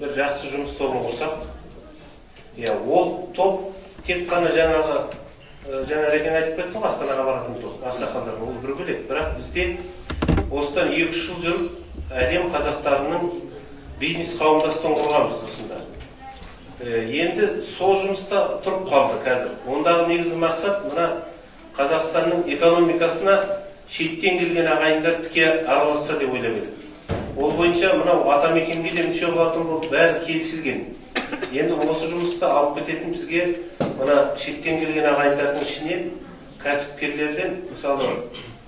бір жақсы жұмыс тобын құрсақ, ол топ тек қана жаңа Рекен айтып кетті ғой, Астанаға баратын топ, ақсақалдардың, ол бір бөлек. Бірақ бізде осыдан 2-3 жыл жүріп, әлем қазақтарының бизнес қауымдастығын құрғанбыз осында. Енді сол жұмыста тұрып қалды қазір. Ондағы негізгі мақсат мына Қазақстанның экономикасына шеттен келген ағайындар тіке араласса деп ойлап едік. Ол бойынша мынау атамекенге де мүше болатын болып бәрі келісілген. Енді осы жұмысты алып кететін бізге мына шеттен келген ағайындардың ішінен кәсіпкерлерден, мысалы,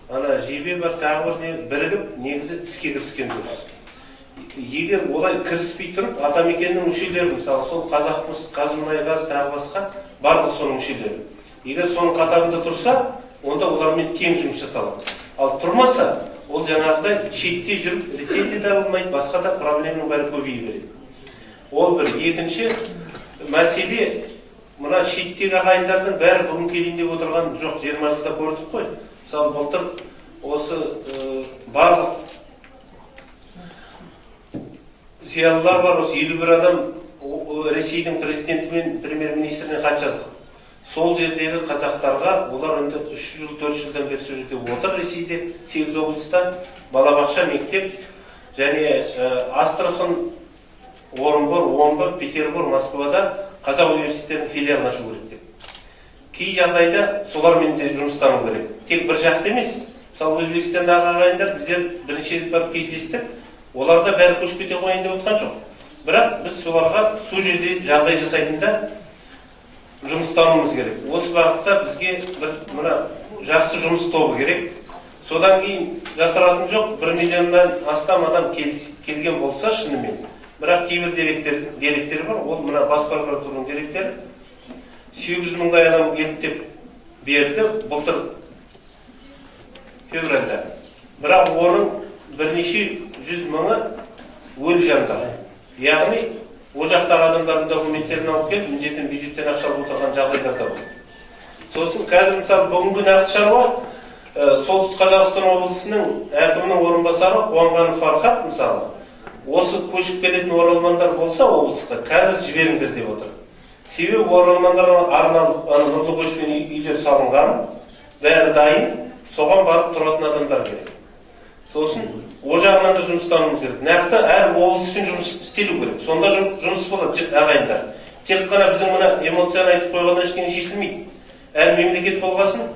ана жебе бар, тағы бір бірігіп, негізі іске кіріскен дұрыс. Егер олай кіріспей тұрып, атамекеннің мүшелері, мысалы, сол Қазақмыс, Қазмұнайгаз, тағы басқа, барлық соның мүшелері. Егер соның қатарында тұрса, онда олармен тең жұмыс жасалады. Ал тұрмаса, ол жаңағыдай шетте жүріп, лицензия да алынбайды, басқа да проблемның бәрі көбейе береді. Ол бір. Екінші мәселе, мына шеттегі ағайындардың бәрі бүгін келейін деп отырған жоқ, 20 жылда көрдік қой. Мысалы, былтыр осы барлық зиялылар бар, осы 51 адам Ресейдің президенті мен премьер-министріне хат жаздық. Сол жердегі қазақтарға, олар енді 3 жыл, 4 жылдан бері сол жерде отыр, Ресейде 8 облыста балабақша, мектеп, және Астрахан, Орынбор, Омбы, Петербург, Москвада қазақ университеттерінің филиалын ашу керек деп. Кей жағдайда солармен де жұмыстану керек. Тек бір жақты емес. Мысалы, Өзбекстандағы ағайындар біздер бірінші рет барып кездестік. Оларда бәрі көшіп кете қойын деп отқан жоқ. Бірақ біз соларға сол жерде жағдай жасайтында жұмыстануымыз керек. Осы бағытта бізге бір мына жақсы жұмыс тобы керек. Содан кейін жасыратын жоқ, 1 миллионнан астам адам келген болса шынымен. Бірақ кейбір деректер бар, ол мына бас прокуратураның деректері. 800 мыңдай адам келіп берді былтыр февральда. Бірақ оның бірнеше 100 мыңы өлі жандар. Яғни, о жақтағы адамдардың документтерін алып келіп, міндеттен бюджеттен ақша алып отырған жағдайлар да бар. Сосын қазір мысалы бүгінгі нақты шаруа, Солтүстік Қазақстан облысының әкімінің орынбасары Қуанғанов Фархат, мысалы, осы көшіп келетін оралмандар болса облысқа қазір жіберіңдер деп отыр. Себебі оралмандарға арналып нұрлы көшпен үйлер салынған, бәрі дайын, соған барып тұратын адамдар керек. Сосын о жағынан да жұмыстануымыз керек. Нақты әр облыспен жұмыс істелу керек. Сонда жұмыс болады ағайындар. Тек қана біздің мына эмоцияны айтып қойғаннан ештеңе шешілмейді. Әр мемлекет болғасын,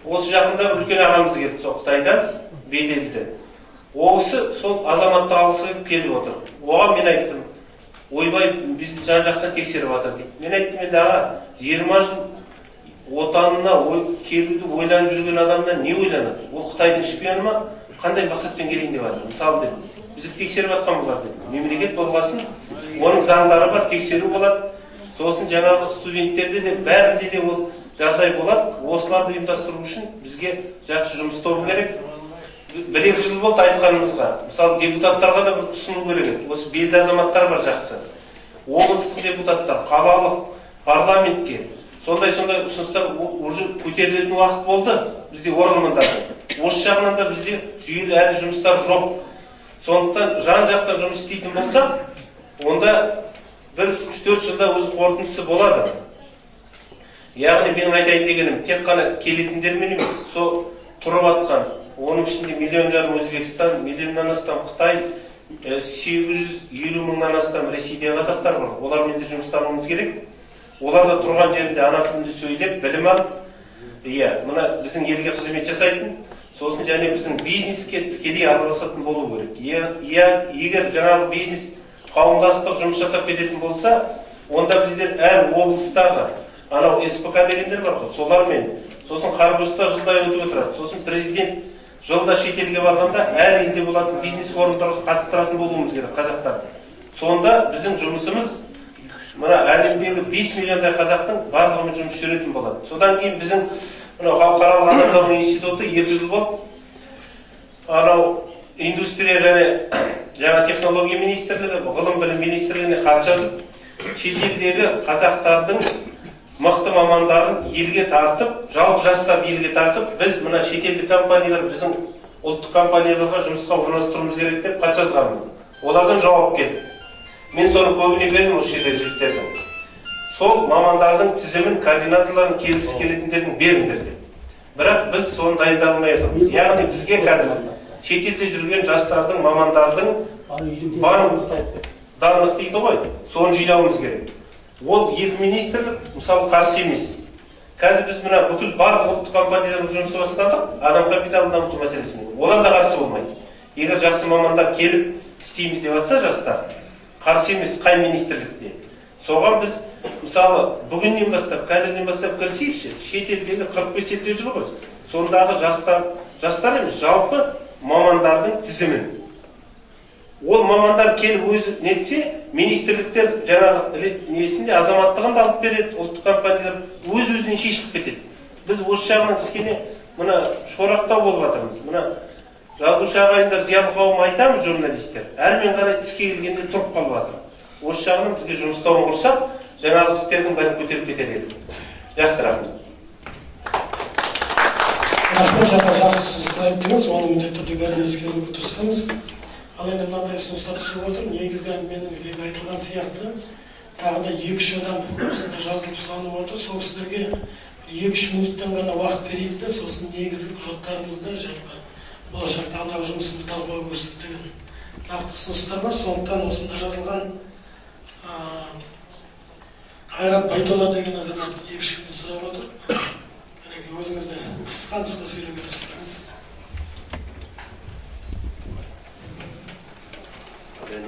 осы жақында үлкен ағамыз келді, сол Қытайдан беделді. Осы сол азаматтық алғысы келіп отыр. Оған мен айттым, ойбай, біз жан-жақтан тексеріп жатыр дейді. Мен айттым, енді аға, 20 жыл отанына келуді ойланып жүрген адамнан не ойланады? Ол Қытайдың шпионы ма? Қандай мақсатпен келейін деп жатыр? Мысалы деп, бізді тексеріп жатқан болар деп. Мемлекет болғасын, оның заңдары бар, тексеру болады. Сосын жаңағы студенттерде де, бәрінде де ол жағдай болады. Осыларды ұйымдастыру үшін бізге жақсы жұмыс тобы керек. 1-2 жыл болды айтқанымызға. Мысалы, депутаттарға да бір ұсыну керек. Осы белді азаматтар бар жақсы. Облыстық депутаттар, қалалық парламентке сондай ұсыныстар уже көтерілетін уақыт болды бізде оралмандардың. Осы жағынан да бізде жүйелі әлі жұмыстар жоқ. Сондықтан жан-жақтан жұмыс істейтін болса, онда бір 3-4 жылда өз қорытындысы болады. Яғни менің айтайын дегенім, тек қана келетіндермен емес, сол тұрып атқан, оның ішінде 1,5 миллион Өзбекстан, 1 миллионнан астам Қытай, 850 мыңнан астам Ресейдегі қазақтар бар. Олармен де жұмыстануымыз керек. Олар да тұрған жерінде ана тілінде сөйлеп, білім алып, мына біздің елге қызмет жасайтын, сосын және біздің бизнеске тікелей араласатын болу керек. Егер жаңағы бизнес қауымдастық жұмыс жасап кететін болса, онда біздер әр облыстағы анау СПК дегендер бар ғой, солармен, сосын Қарғызда жылдай өтіп отырады. Сосын президент жылда шетелге барғанда әр елде болатын бизнес форумдарға қатыстыратын болуымыз керек қазақтарды. Сонда біздің жұмысымыз мына әлемдегі 5 миллиондай қазақтың барлығымен жұмыс жүретін болады. Содан кейін біздің халықаралық адамдардың институты 2 жыл болды. Анау индустрия және жаңа технология министрлігі, ғылым білім министрлігіне хат жазып, шетелдегі қазақтардың мықты мамандарын елге тартып, жалпы жастарды елге тартып, біз мына шетелдік компаниялар біздің ұлттық компанияларға жұмысқа орналастыруымыз керек деп хат жазғанмын. Олардан жауап келді. Мен соны көбіне бердім осы жерде жігіттердің. Сол мамандардың тізімін, координаторларын келгісі келетіндердің беріңдер деп. Бірақ біз соны дайындай алмай отырмыз. Яғни бізге қазір шетелде жүрген жастардың, мамандардың банк данлық дейді ғой, соны жинауымыз керек. Ол екі министрлік, мысалы, қарсы емес. Қазір біз мына бүкіл барлық ұлттық компаниялардың жұмысы бастадық, адам капиталын дамыту мәселесімен. Олар да қарсы болмайды. Егер жақсы мамандар келіп істейміз деп жатса жастар, қарсы емес қай министрлікте. Соған біз, мысалы, бүгіннен бастап, қазірден бастап кірісейікші, шетелдегі 45 елде жүр ғой. Сондағы жастар емес, жалпы мамандардың тізімін. Ол мамандар келіп өзі нетсе, министрліктер жаңағы несінде азаматтығын да алып береді, ұлттық компаниялар өз-өзінен шешіліп кетеді. Біз осы жағынан кішкене мына шорақтау болып жатырмыз. Мына жазушы ағайындар, зиялы қауым айтамыз, журналистер, әрмен қарай іске келгенде тұрып қалып жатыр. Осы жағынан бізге жұмыстауын құрсақ, жаңағы істердің бәрін көтеріп кетер едік. Жақсы, рахмет. Рахмет, жақсы сөздер айттыңыз, оны міндетті түрде бәрін ескеруге тырысамыз. Ал енді мынандай ұсыныстар түсіп отыр. Негізгі менің айтылған сияқты тағы да 2-3 адам осында жазылып сұранып отыр. Сол кісілерге 2-3 минуттан ғана уақыт берейік те, сосын негізгі құжаттарымызды жалпы болашақтағы жұмысымызды талқылауға көшсек деген нақты ұсыныстар бар. Сондықтан осында жазылған Қайрат Байтола деген азамат 2 минут сұрап отыр. Өзіңізді қысқа нұсқа сөйлеуге тырыссаңыз.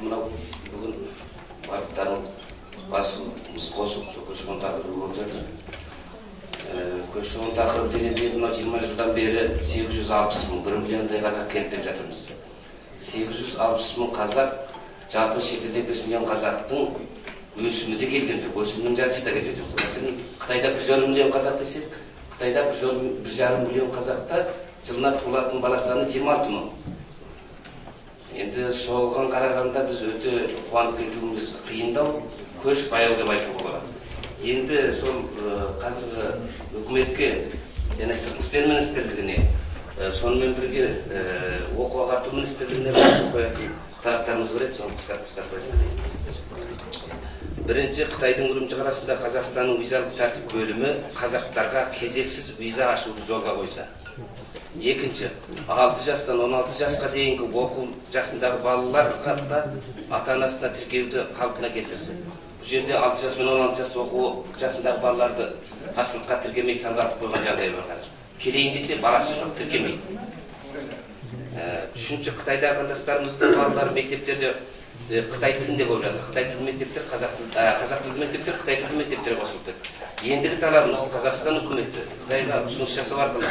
Мынау бүгін барлықтарың басымыз қосып көші-қон тақырыбы болып жатыр. Көші-қон тақырыбы дегенде мынау 20 жылдан бері 860 мың, 1 миллиондай қазақ келді деп жатырмыз. 860 мың қазақ, жалпы шетелде 5 миллион қазақтың өсімі де келген жоқ, өсімнің жартысы да келген жоқ. Мәселен, Қытайда 1,5 миллион қазақ десек, Қытайда 1,5 миллион қазақта жылына туылатын бала саны 26 мың. Енді соған қарағанда біз өте қуанып кетуіміз қиындау, көш баяу деп айтуға болады. Енді сол қазіргі үкіметке және сыртқы істер министрлігіне, сонымен бірге оқу ағарту министрлігіне басып қоятын талаптарымыз бар еді, соны қысқартып қояйын. Бірінші, Қытайдың Үрімжі қаласында Қазақстанның визалық тәртіп бөлімі қазақтарға кезексіз виза ашуды жолға қойса. Екінші, 6 жастан 16 жасқа дейінгі оқу жасындағы балаларға да ата-анасына тіркеуді қалпына келтірсе. Бұл жерде 6 жас пен 16 жас оқу жасындағы балаларды паспортқа тіркемей сандалтып қойған жағдай бар қазір. Келейін десе баласы жоқ, тіркемейді. Үшінші, Қытайдағы қандастарымыздың балалары мектептерде Қытай тілінде болып жатыр. Қытай тілді мектептер, қазақ тілді мектептер, Қытай тілді мектептер қосылды. Ендігі талабымыз Қазақстан үкіметі Қытайға ұсыныс жасау арқылы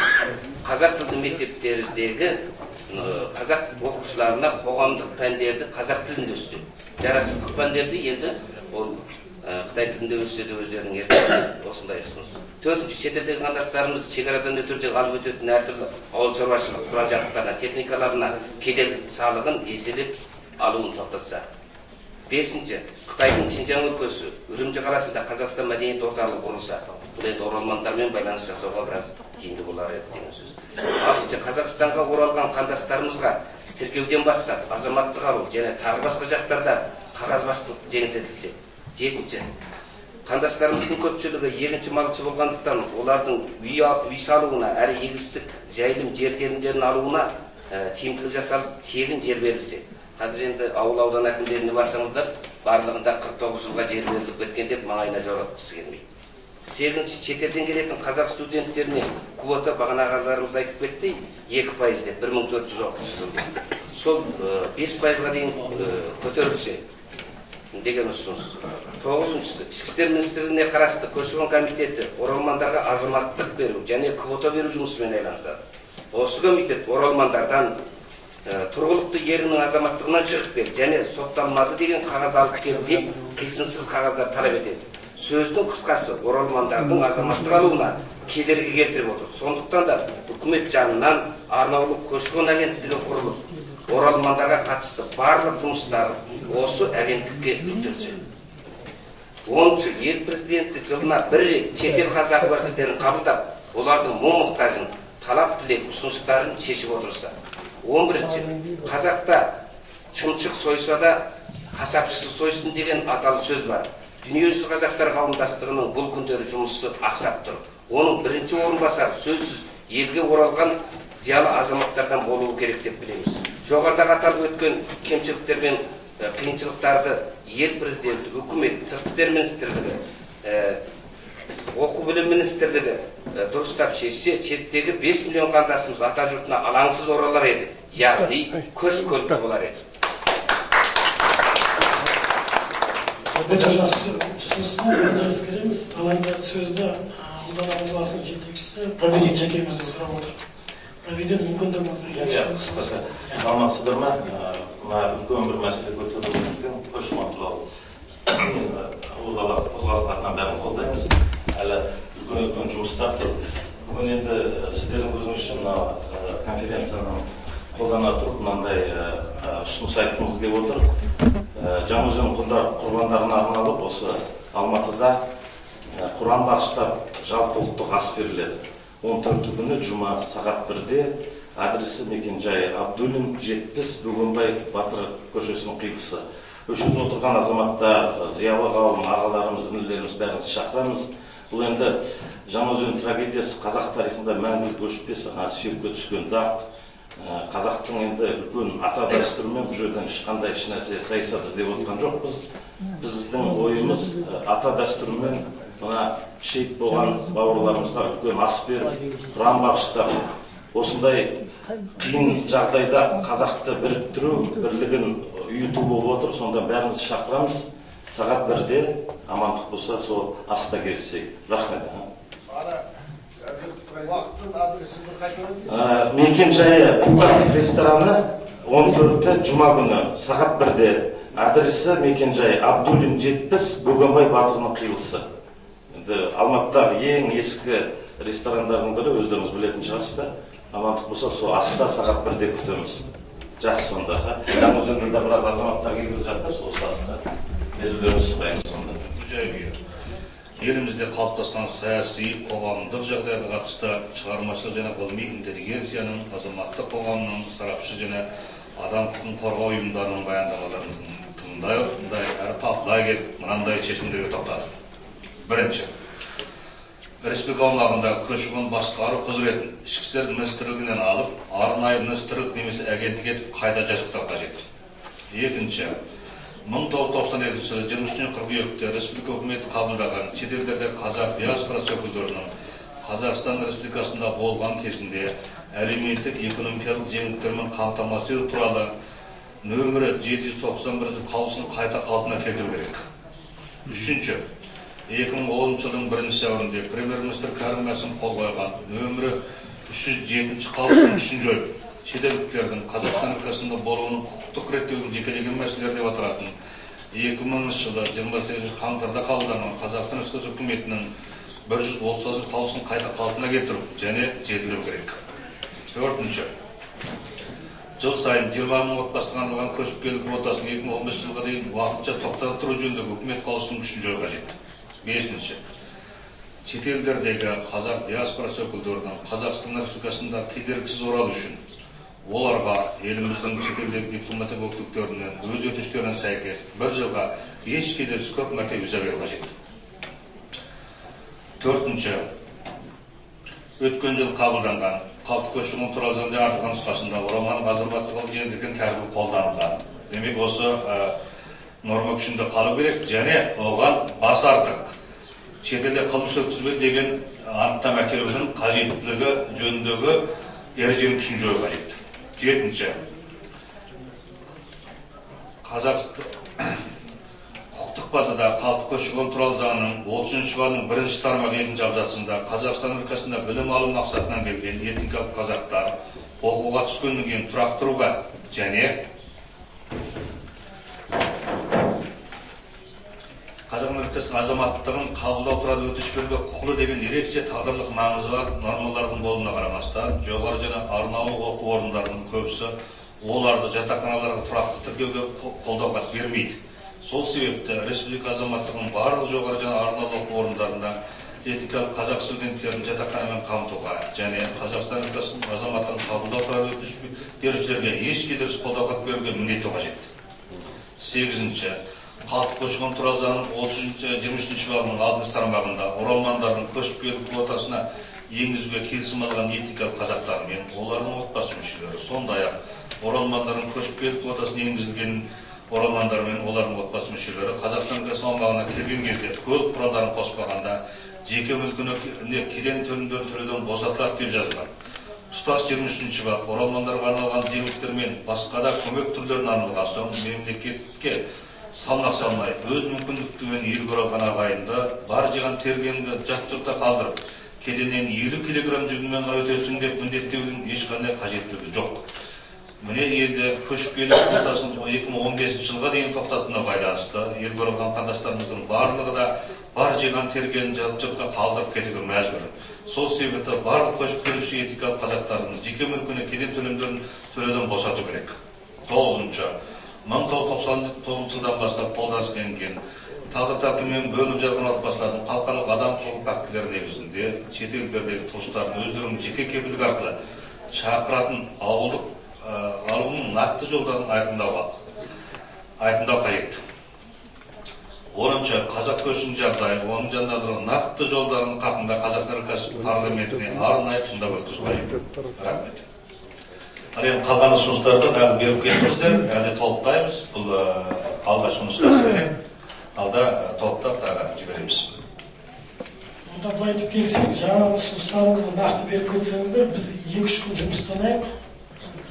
қазақ тілді мектептердегі қазақ оқушыларына қоғамдық пәндерді қазақ тілінде өсті. Жарасыздық пәндерді енді ол Қытай тілінде өссе де өздерінің еркіндігі осындай ұсыныс. Төртінші, шетелдегі қандастарымыз шекарадан өтуде қалып өтетін әртүрлі ауыл шаруашылық құрал жабдықтарына, техникаларына кеден салығын еселеп алуын тоқтатса. Бесінші, Қытайдың Шинжаң өлкесі Үрімжі қаласында Қазақстан мәдениет орталығы құрылса, бұл енді оралмандармен байланыс жасауға біраз тиімді болар еді деген сөз. Алтыншы, Қазақстанға оралған қандастарымызға тіркеуден бастап азаматтық алу және тағы басқа жақтарда қағазбастылық жеңілдетілсе. Жетінші, қандастарымыздың көпшілігі егінші малшы болғандықтан олардың үй салуына әрі егістік жайылым жер телімдерін алуына тиімділік жасалып тегін жер берілсе. Қазір енді ауыл-аудан әкімдеріне барсаңыздар, барлығында 49 жылға жер беріліп кеткен деп маңайына жолатқысы келмейді. Сегізінші, шетелден келетін қазақ студенттеріне квота бағана ағаларымыз айтып кетті, 2% деп 1400 оқушы жылда. Сол 5%-ға дейін көтерілсе деген ұсыныс. Тоғызыншысы, ішкі істер министрлігіне қарасты көші-қон комитеті оралмандарға азаматтық беру және квота беру жұмысымен айналысады. Осы комитет оралмандардан тұрғылықты ерінің азаматтығынан шығып бер және сотталмады деген қағаз алып келді деп қисынсыз қағаздар талап етеді. Сөздің қысқасы оралмандардың азаматтық алуына кедергі келтіріп отыр. Сондықтан да үкімет жанынан арнаулы көші-қон агенттігі құрылып, оралмандарға қатысты барлық жұмыстар осы агенттікке жүктелсе. 10-шы, ел президенті жылына бір рет шетел қазақ уәкілдерін қабылдап, олардың мұң-мұқтажын, талап тілек ұсыныстарын шешіп отырса. 11-ші, қазақта шымшық сойса да қасапшысы сойсын деген аталы сөз бар. Дүниежүзі қазақтар қауымдастығының бұл күндері жұмысы ақсап тұр. Оның бірінші орынбасары сөзсіз елге оралған зиялы азаматтардан болуы керек деп білеміз. Жоғарыдағы аталып өткен кемшіліктер мен қиыншылықтарды ел президенті, үкімет, сыртқы істер министрлігі, оқу білім министрлігі дұрыстап шешсе, шеттегі 5 миллион қандасымыз ата жұртына алаңсыз оралар еді. Яғни көш көлкі болар еді. Өте жақсы ұсынысты ескереміз. Алайда сөзді Ауданы қаласының жетекшісі Ғабиден Жәкемізден сұрап отыр. Ғабиден, мүмкіндігіңізді Алмасыздар ма? Мына үлкен бір мәселе көтеруі мүмкін, көші-қон туралы. Қозғалыстарынан бәрін қолдаймыз. Әлі үлкен жұмыстар тұр. Бүгін енді сіздердің көзіңізше мына конференцияны қолдана тұрып, мынандай ұсыныс айтқымыз келіп отыр. Жаңаөзен құрбандарына арналып осы Алматыда Құран бағыштап жалпы ұлттық ас беріледі. 14 күні жұма сағат 1-де адресі мекен-жайы Абдулин 70 Бөгенбай Батыр көшесінің қиылысы. Өшінде отырған азаматтар, зиялы қауым, ағаларымыз, інілеріміз бәріміз шақырамыз. Бұл енді Жаңаөзен трагедиясы қазақ тарихында мәңгілік өшпес сүйекке түскен дақ. Қазақтың енді үлкен ата дәстүрімен бұл жерден ешқандай ешнәрсе саясат іздеп отқан жоқпыз. Біздің ойымыз ата дәстүрімен мына шейіт болған бауырларымызға үлкен ас беріп, Құран бағыштап, осындай қиын жағдайда қазақты біріктіру, бірлігін ұйыту болып отыр. Сонда бәріміз шақырамыз. Сағат 1-де амандық болса, сол аста келіссек. Рахмет. Мекен-жайы Пугас рестораны 14-те жұма күні сағат 1-де. Адресі мекен-жайы Абдулин 70 Бөгенбай Батырының қиылысы. Алматыдағы ең ескі ресторандардың бірі, өздеріңіз білетін шығарсыздар. Амандық болса, сол аста сағат 1-де күтеміз. Жақсы сонда. Жаңаөзенде де біраз азаматтар келіп жатыр, сол аста. Белгілеріңіз сұраймыз сонда. Елімізде қалыптасқан саяси, қоғамдық жағдайға қатысты шығармашылық және ғылыми интеллигенцияның, азаматтық қоғамның, сарапшы және адам құқығын қорғау ұйымдарының баяндамаларын тыңдай әрі талқылай келіп, мынандай шешімдерге тоқтады. Бірінші, республика аумағында көші-қон басқару құзыретін ішкі істер министрлігінен алып, арнайы министрлік немесе агенттік етіп қайта жасақтау қажет. Екінші, 1992 жылы 23 қыркүйекте республика үкіметі қабылдаған шетелдерде қазақ диаспорасы өкілдерінің Қазақстан Республикасында болған кезінде әлеуметтік экономикалық жеңілдіктермен қамтамасыз ету туралы нөмірі 791 қаулысын қайта қалпына келтіру керек. Үшінші, 2010 жылдың 1 сәуірінде премьер-министр Кәрім Мәсімов қол қойған нөмірі 307 қаулысын күшін жойып, шетелдіктердің Қазақстан өлкесінде болуының құқықтық реттеудің жекелеген мәселелер деп аталатын 2000 жылы 28 қаңтарда қабылданған Қазақстан Республикасы үкіметінің 130 қаулысын қайта қалпына келтіру және жетілдіру керек. Төртінші, жыл сайын 20 мың отбасыға арналған көшіп келу квотасын 2015 жылға дейін уақытша тоқтата тұру жөніндегі үкімет қаулысының күшін жою қажет. Бесінші, шетелдердегі қазақ диаспорасы өкілдерінің Қазақстан Республикасында кедергісіз оралу үшін оларға еліміздің шетелдегі дипломатик өкілдіктерінен өз өтініштеріне сәйкес 1 жылға еш кедергісіз көп мәрте виза беру қажет. Төртінші, өткен жыл қабылданған халықтық көші-қон туралы заңда артылған нұсқасында оралман азаматтығы жеңілдетілген тәртібі қолданылған. Демек, осы норма күшінде қалу керек және оған бас артық шетелде қылмыс өткізбе деген анықтама әкелудің қажеттілігі жөніндегі ереженің күшін жою қажет. Жетінші, құқықтық базада халықтық көші-қон туралы заңның 30-ші бабының 1-ші тармағы 2-ші абзацында Қазақстан өлкесінде білім алу мақсатынан келген этникалық қазақтар оқуға түскеннен кейін тұрақтыруға және Қазақстан өлкесінің азаматтығын қабылдау туралы өтініш беруге құқылы деген ерекше тағдырлық маңызы бар нормалардың болуына қарамастан, жоғары және арнаулы оқу орындарының көбісі оларды жатақханаларға тұрақты тіркеуге қолдауға бермейді. Сол себепті республика азаматтығының барлық жоғары және арнаулы оқу орындарында этникалық қазақ студенттерін жатақханамен қамтуға және Қазақстан өлкесінің азаматтығын қабылдау туралы өтініш берушілерге еш кедергісіз қолдауға беруге міндетті қажет. 8-ші Қалдық көші-қон туралы заңның 23-ші бабының 6-шы тармағында оралмандардың көшіп келу квотасына енгізуге келісім алған этникалық қазақтар мен олардың отбасы мүшелері, сондай-ақ оралмандардың көшіп келу квотасына енгізілген оралмандар мен олардың отбасы мүшелері Қазақстан аумағына келген кезде көлік құралдарын қоспағанда жеке мүлкіне кеден төлемдерін төлеуден босатылады деп жазылған. Тұтас 23-ші бап оралмандарға арналған жеңілдіктер мен басқа да көмек түрлерін арналған соң мемлекетке салмақ салмай өз мүмкіндіктерімен елге оралған ағайынды бар жиған тергенді жат жұртта қалдырып кеденнен 50 килограмм жүгімен ғана өтесің деп міндеттеудің ешқандай қажеттілігі жоқ. Міне енді көшіп келу квотасын 2015 жылға дейін тоқтатуына байланысты елге оралған қандастарымыздың барлығы да бар жиған тергенін жат жұртқа қалдырып кетуге мәжбүр. Сол себепті барлық көшіп келуші этникалық қазақтардың жеке мүлкіне кеден төлемдерін төлеуден босату керек. 9-ші 1999 жылдан бастап қолданысқа енген тағдыр тәлкімімен бөлініп жатқан отбасылардың халықаралық адам құқығы актілері негізінде шетелдердегі туыстарын өздерінің жеке кепілдік арқылы шақыратын ауылдық алуының нақты жолдарын айқындау қажет. 10-ші қазақ көшінің жағдайы, оның жандандыру нақты жолдарын хақында Қазақстан Республикасы парламентіне арнайы тыңдау өткізу қажет. Рахмет. Енді қалған ұсыныстарды нағыз беріп кетіңіздер, әлде толықтаймыз. Бұл алғашқы нұсқасы. Алда толықтап тағы жібереміз. Онда былай айтып келсек, жаңағы ұсыныстарыңызды нақты беріп кетсеңіздер, біз 2-3 күн жұмыстанайық.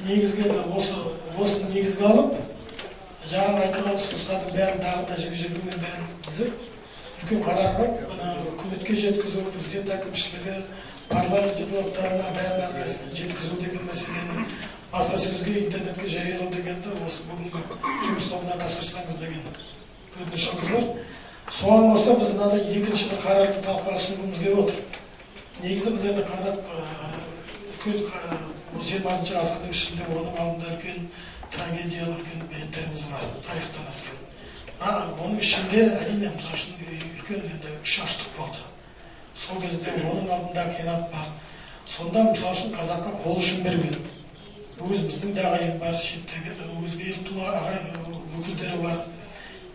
Негізге осы негізге алып, жаңағы айтылған ұсыныстардың бәрін тағы да жігі-жігімен бәрін тізіп, үлкен қарарға үкіметке жеткізу, президент әкімшілігі, парламент депутаттарына бәрін әрқайсысын жеткізу деген мәселені баспасөзге, интернетке жариялау дегенді осы бүгінгі жұмыс тобына тапсырсаңыз деген өтінішіміз бар. Соған қоса біз мынада екінші бір қарарды талқыға ұсынғымыз келіп отыр. Негізі біз енді қазақ үлкен 20 ғасырдың ішінде оның алдында үлкен трагедиялар, үлкен бейіттеріміз бар, тарихтан өткен. Оның ішінде әрине мысалы үшін үлкен үш аштық болды. Сол кезде оның алдында қиянат бар. Сонда мысалы үшін қазаққа қол ұшын берген. Өзіміздің де ағайын бар, шеттегі өзге елдің өкілдері бар.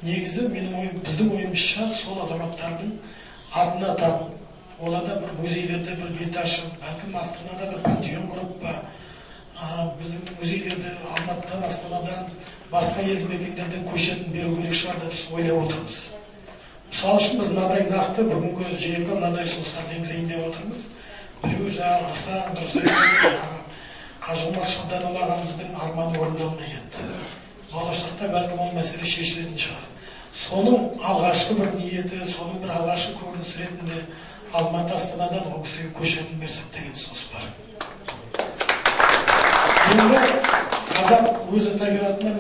Негізі біздің ойымызша сол азаматтардың атына тап. Оларда бір музейлерде бір бет ашып, бәлкім Астанада бір пантеон құрып па, біздің музейлерде Алматыдан, Астанадан, басқа елді мекендерден көшетін беру керек шығар деп ойлап отырмыз. Мысалы үшін біз мынадай нақты бүгінгі жиынға мынадай ұсыныстарды енгізейін деп отырмыз. Біреуі жаңағы Рысаң дұрыс Қажымар Шаданұлы ағамыздың арманы орындалмай кетті. Болашақта бәлкім ол мәселе шешілетін шығар. Соның алғашқы бір ниеті, соның бір алғашқы көрініс ретінде Алматы Астанадан ол кісіге көшетін берсек деген ұсыныс бар. Енді қазақ өзі табиғатынан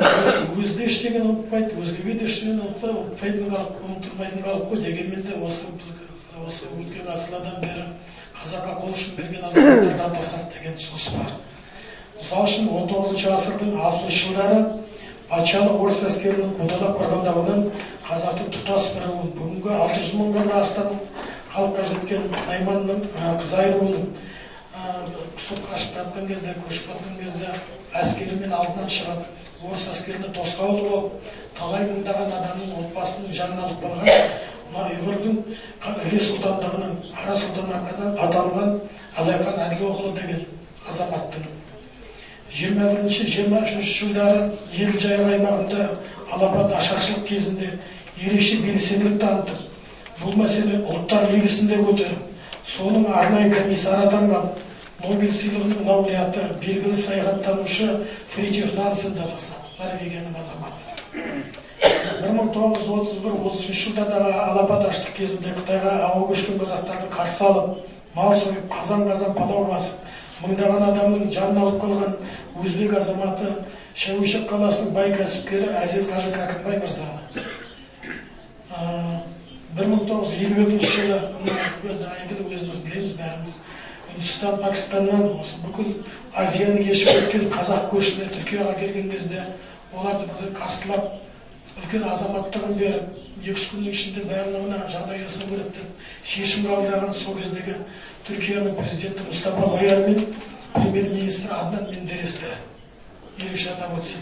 өзі де ештеңені ұмытпайды, өзгеге де ештеңені ұмытылмайтын қалып қой. Дегенмен де осы өткен ғасырлардан бері қазаққа қол ұшын берген азаматтарды атасақ деген ұсыныс бар. Мысалы үшін 19 ғасырдың 60 жылдары патшалық орыс әскерінің қудалап қырғандығынан қазақтың тұтас бірігін бүгінгі 600 мыңнан астам халыққа жеткен Найманның Қызай руының құсып қашып жатқан кезде, көшіп жатқан кезде әскерімен алдынан шығып, орыс әскеріне тосқауыл болып, талай мыңдаған адамның отбасының жанын алып қалған ұйғырдың Іле сұлтандығының Қара сұлтан арқадан аталған Алайхан Әділоғлы деген азаматтың 21-23 жылдары Ел-Жайық аймағында алапат ашаршылық кезінде ерекше белсенділік танытып, бұл мәселе ұлттар лигасында көтеріп, соның арнайы комиссары атанған Нобель сыйлығының лауреаты, белгілі саяхаттанушы Фритьёф Нансенді атасады, Норвегияның азаматы. 1931-30 жылдардағы алапат аштық кезінде Қытайға ауа көшкен қазақтарды қарсы алып, мал сойып, қазан-қазан палау басып, мыңдаған адамның жанын алып қалған өзбек азаматы Шәуешек қаласының бай кәсіпкері Әзиз Қажы Кәкімбай мырзаны 1952 жылы өзіміз білеміз бәріміз Үндістан, Пакистаннан бүкіл Азияны кешіп өткен қазақ көшіне Түркияға келген кезде оларды қарсылап үлкен азаматтығын беріп, 2-3 күннің ішінде бәріне жағдай жасау керек деп шешім қабылдаған сол кездегі Түркияның президенті Мұстафа Байар мен премьер-министр Аднан Менderes'ті ерекше атап өтсек.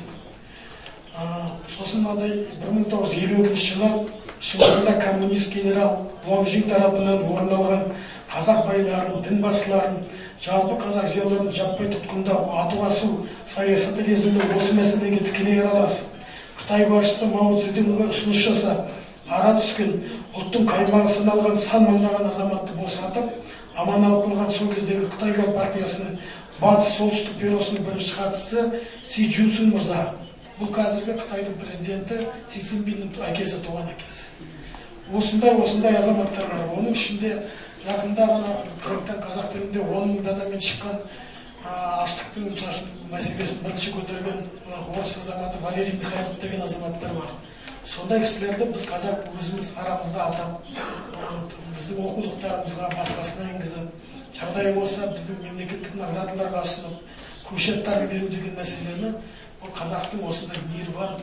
Сосын мынандай 1952 жылы Шыңғырда коммунист генерал Лонжин тарапынан орын алған қазақ байларын, дін басыларын, жалпы қазақ зиялыларын жаппай тұтқындау, ату асу саясаты кезінде осы мәселеге тікелей араласып, Қытай басшысы Мао Цзедунға ұсыныс жасап, ара түскен ұлттың қаймағы саналған сан мыңдаған азаматты босатып, аман алып қалған сол кездегі Қытай партиясының батыс солтүстік бюросының бірінші хатшысы Си Цзюньсун мырза. Бұл қазіргі Қытайдың президенті Си Цзиньпиннің әкесі, туған әкесі. Осындай азаматтар бар. Оның ішінде жақында ғана қайтадан қазақ тілінде 10 мың данамен шыққан аштықтың мәселесін бірінші көтерген орыс азаматы Валерий Михайлов деген азаматтар бар. Сондай кісілерді біз қазақ өзіміз арамызда атап, біздің оқулықтарымызға басқасына енгізіп, жағдай болса біздің мемлекеттік наградаларға ұсынып, көшеттарын беру деген мәселені бұл қазақтың осындай мейірбан,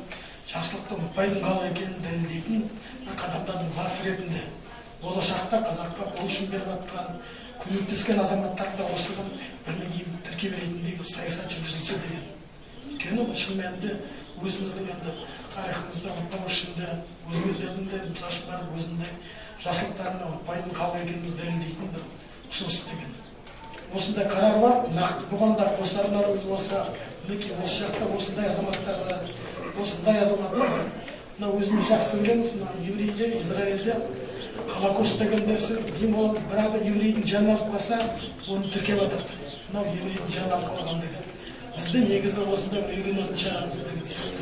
жақсылықты ұмытпайтын халық екенін дәлелдейтін бір қадамдардың басы ретінде болашақта қазаққа қол ұшын беріп жатқан, көмектескен азаматтарды да осыған бірінен кейін тіркеп ретінде бір саясат жүргізілсе деген. Өйткені шын мәнінде өзіміздің енді тарихымызда ұмытпау үшін де, өзге елдердің де барып өзіндей жақсылықтарын ұмытпайтын халық екенімізді дәлелдейтін бір ұсыныс деген. Осындай қарар бар, нақты бұған да қосарларыңыз болса, мінекей осы жақта осындай азаматтар бар. Осындай азаматтар бар. Мына өзіміз жақсы білеміз, мына еврейде, Израильде Холокост деген дерсі, демон бір ада еврейдің жанын алып қалса, оны тіркеп атады. Мынау еврейдің жанын алып қалған деген. Бізде негізі осындай бір үйренетін шығарымыз деген сияқты.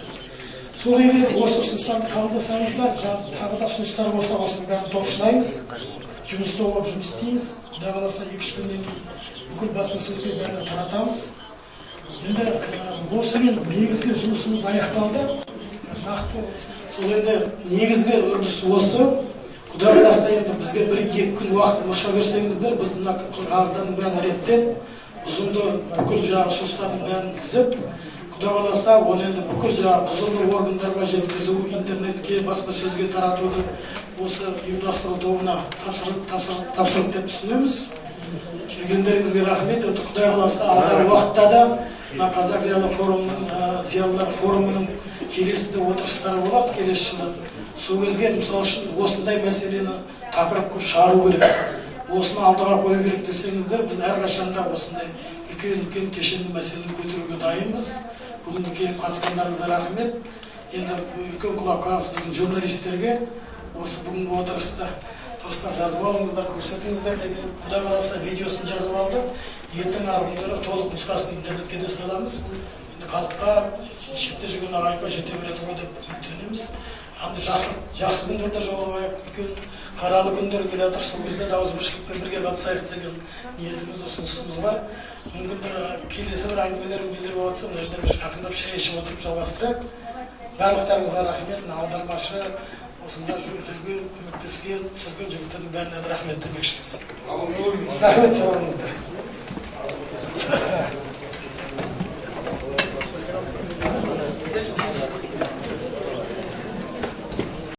Сол егер осы ұсыныстарды қабылдасаңыздар, тағы да ұсыныстар болса, осының бәрін топшылаймыз, жұмыс тобы жұмыс істейміз. Құдай қаласа 2-3 күннен кейін бүкіл баспасөзге бәрін таратамыз. Енді осымен негізгі жұмысымыз аяқталды. Нақты сол енді негізгі үрдіс осы. Құдай қаласа енді бізге 1-2 күн уақыт мұрша берсеңіздер, біз мына қағаздардың бәрін реттеп, ұзынды бүкіл жағы ұсыныстардың бәрін тізіп, Құдай қаласа оны енді бүкіл жағы құзырлы органдарға жеткізу, интернетке, баспасөзге таратуды осы ұйымдастыру тобына тапсырып деп түсінеміз. Келгендеріңізге рахмет. Құдай қаласа алдағы уақытта да мына қазақ зиялылар форумының келесі отырыстары болады келесі жылы. Сол кезге мысалы үшін осындай мәселені тақырып қылып шығару керек. Осыны алдыға қою керек десеңіздер, біз әрқашанда осындай үлкен кешенді мәселені көтеруге дайынбыз. Бүгін келіп қатысқандарыңызға рахмет. Енді үлкен құлақ қағыз біздің журналистерге осы бүгінгі отырыста дұрыстап жазып алыңыздар, көрсетіңіздер деген. Құдай қаласа видеосын жазып алдық. Ертең арғы күндері толық нұсқасын интернетке де саламыз. Енді халыққа шетте жүрген ағайынға жете береді ғой деп үміттенеміз. Жақсы күндерде жолығайық, үлкен қаралы күндер келе жатыр, сол кезде де ауызбіршілікпен бірге қатысайық деген ниетіміз, ұсынысымыз бар. Мүмкін келесі бір әңгімелер болып жатса, мына жерде жақындап шай ішіп отырып жалғастырайық. Барлықтарыңызға рахмет, аудармашы, осында жүрген, көмектескен, түсірген жігіттердің бәріне рахмет демекшіміз. Рахмет, сау болыңыздар.